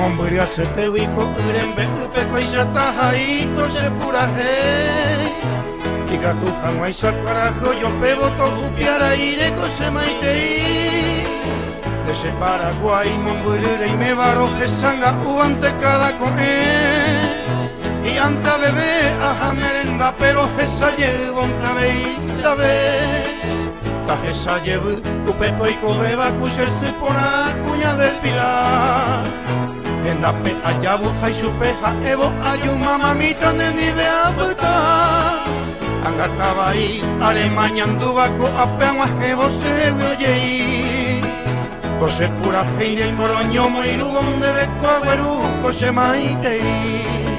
Momburia se te wiko urembe upeko ishatahai se pura he Kika tu hanwai sakarajo yo pebo to upiara ire se maitei Desde Paraguay Momburia y me varo esanga uante cada coe Y anta bebé aja merenda pero esa llevo otra vez sabe Ta esa llevo upepo y cobeba cuchese por la cuña del Pilar En la pe ayabu hay su peja evo ayu mamamita nendi ve abuta Angataba ahí Alemania andubaco apeangua evo se ve oye Cose pura feinde y coroño moirubón de beco agüeru cose maitei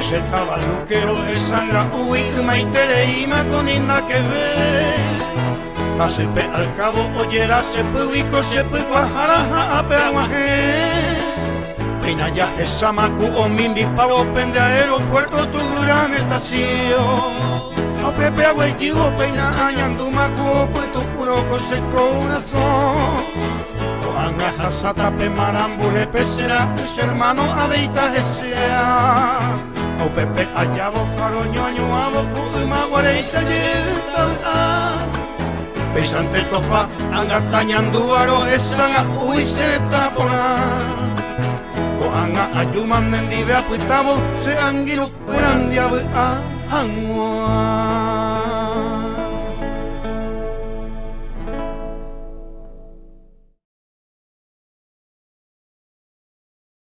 Se estaba luquero de sanga uy maitere y maconinda que ve Hace pe al cabo oyera se puico se pui guajara a peaguaje Peina ya esa macu o mimbi pavo pende aeropuerto tu gran estación O pepe agüeyigo peina añandu macu pues tu puro cose corazón O anga hasata pe marambure pesera su hermano abeita sea O pepe allabo caroño añuabo kuima guareisa yeta Pesante topa anga tañandu aro esanga uy se tapona O anga ayuman nendive apitabo se angiru curandia a angua